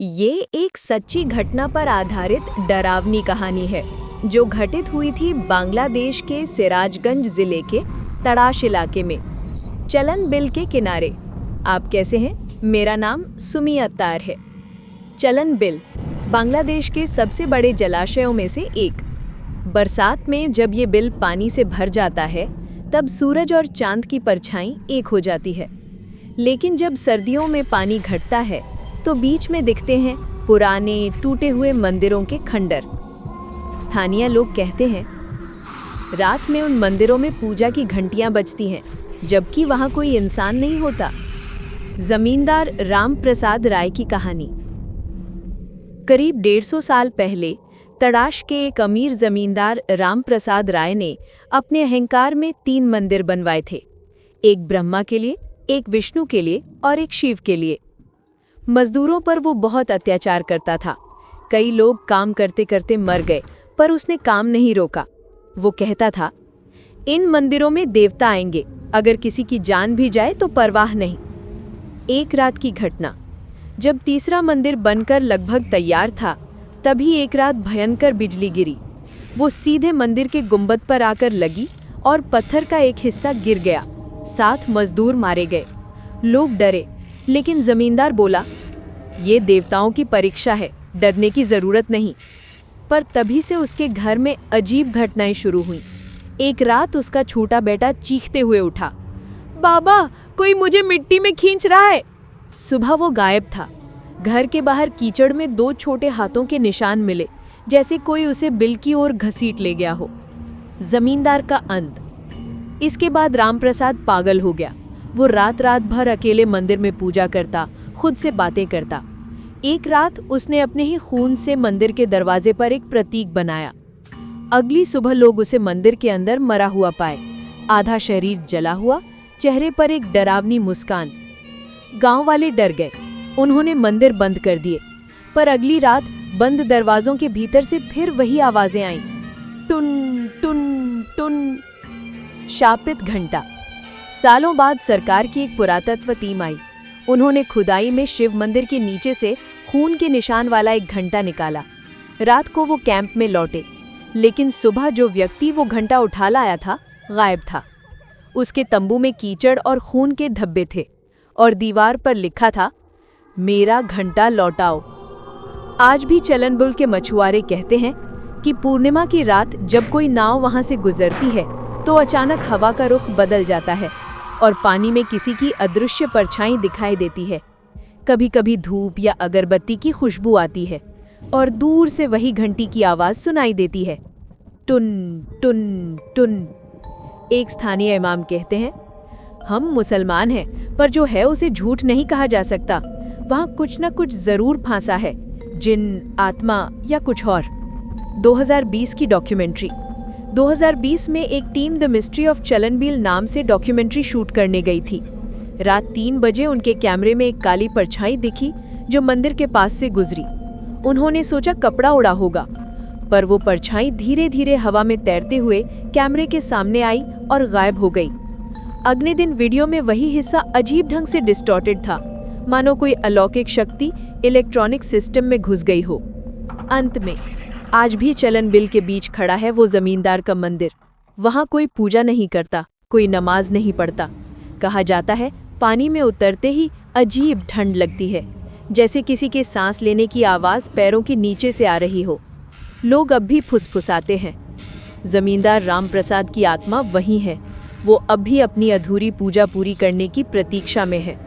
ये एक सच्ची घटना पर आधारित डरावनी कहानी है जो घटित हुई थी बांग्लादेश के सिराजगंज जिले के तड़ाश इलाके में, चलन बिल के किनारे। आप कैसे हैं? मेरा नाम सुमी अत्तार है। चलन बिल बांग्लादेश के सबसे बड़े जलाशयों में से एक। बरसात में जब ये बिल पानी से भर जाता है तब सूरज और चांद की परछाई एक हो जाती है। लेकिन जब सर्दियों में पानी घटता है तो बीच में दिखते हैं पुराने टूटे हुए मंदिरों के खंडर। स्थानीय लोग कहते हैं रात में उन मंदिरों में पूजा की घंटियां बजती हैं, जबकि वहां कोई इंसान नहीं होता। जमींदार राम प्रसाद राय की कहानी। करीब 150 साल पहले तड़ाश के एक अमीर जमींदार राम प्रसाद राय ने अपने अहंकार में 3 मंदिर बनवाए थे, एक ब्रह्मा के लिए, एक विष्णु के लिए और एक शिव के लिए। मजदूरों पर वो बहुत अत्याचार करता था। कई लोग काम करते करते मर गए, पर उसने काम नहीं रोका। वो कहता था, इन मंदिरों में देवता आएंगे, अगर किसी की जान भी जाए तो परवाह नहीं। एक रात की घटना, जब तीसरा मंदिर बनकर लगभग तैयार था, तभी एक रात भयंकर बिजली गिरी। वो सीधे मंदिर के गुंबद पर आकर लगी और पत्थर का एक हिस्सा गिर गया। 7 मजदूर मारे गए। लोग डरे, लेकिन जमींदार बोला, ये देवताओं की परीक्षा है, डरने की जरूरत नहीं। पर तभी से उसके घर में अजीब घटनाएं शुरू हुईं। एक रात उसका छोटा बेटा चीखते हुए उठा, बाबा, कोई मुझे मिट्टी में खींच रहा है। सुबह वो गायब था। घर के बाहर कीचड़ में 2 छोटे हाथों के निशान मिले, जैसे कोई उसे बिल की ओर घसीट ले गया हो। जमींदार का अंत। इसके बाद रामप्रसाद पागल हो गया। वो रात रात भर अकेले मंदिर में पूजा करता, खुद से बातें करता। एक रात उसने अपने ही खून से मंदिर के दरवाजे पर एक प्रतीक बनाया। अगली सुबह लोग उसे मंदिर के अंदर मरा हुआ पाए, आधा शरीर जला हुआ, चेहरे पर एक डरावनी मुस्कान। गांव वाले डर गए। उन्होंने मंदिर बंद कर दिए। पर अगली रात बंद दरवाजों के भीतर से फिर वही आवाजें आईं, टुन टुन टुन। शापित घंटा। सालों बाद सरकार की एक पुरातत्व टीम आई। उन्होंने खुदाई में शिव मंदिर के नीचे से खून के निशान वाला एक घंटा निकाला। रात को वो कैंप में लौटे, लेकिन सुबह जो व्यक्ति वो घंटा उठा लाया था, गायब था। उसके तंबू में कीचड़ और खून के धब्बे थे और दीवार पर लिखा था, मेरा घंटा लौटाओ। आज भी चलन बिल के मछुआरे कहते हैं कि पूर्णिमा की रात जब कोई नाव वहां से गुजरती है तो अचानक हवा का रुख बदल जाता है और पानी में किसी की अदृश्य परछाई दिखाई देती है। कभी कभी धूप या अगरबत्ती की खुशबू आती है और दूर से वही घंटी की आवाज सुनाई देती है, टुन टुन टुन। एक स्थानीय इमाम कहते हैं, हम मुसलमान हैं, पर जो है उसे झूठ नहीं कहा जा सकता। वहाँ कुछ न कुछ जरूर फांसा है, जिन, आत्मा या कुछ और। 2020 की डॉक्यूमेंट्री। 2020 में एक टीम द मिस्ट्री ऑफ चलन बिल नाम से डॉक्यूमेंट्री शूट करने गई थी। रात 3 बजे उनके कैमरे में एक काली परछाई दिखी जो मंदिर के पास से गुजरी। उन्होंने सोचा कपड़ा उड़ा होगा, पर वो परछाई धीरे धीरे हवा में तैरते हुए कैमरे के सामने आई और गायब हो गई। अगले दिन वीडियो में वही हिस्सा अजीब ढंग से डिस्टॉर्टेड था, मानो कोई अलौकिक शक्ति इलेक्ट्रॉनिक सिस्टम में घुस गई हो। अंत में आज भी चलन बिल के बीच खड़ा है वो जमींदार का मंदिर। वहाँ कोई पूजा नहीं करता, कोई नमाज नहीं पढ़ता। कहा जाता है पानी में उतरते ही अजीब ठंड लगती है, जैसे किसी के सांस लेने की आवाज़ पैरों के नीचे से आ रही हो। लोग अब भी फुसफुसाते हैं। जमींदार राम प्रसाद की आत्मा वहीं है। वो अब भी अपनी अधूरी पूजा पूरी करने की प्रतीक्षा में है।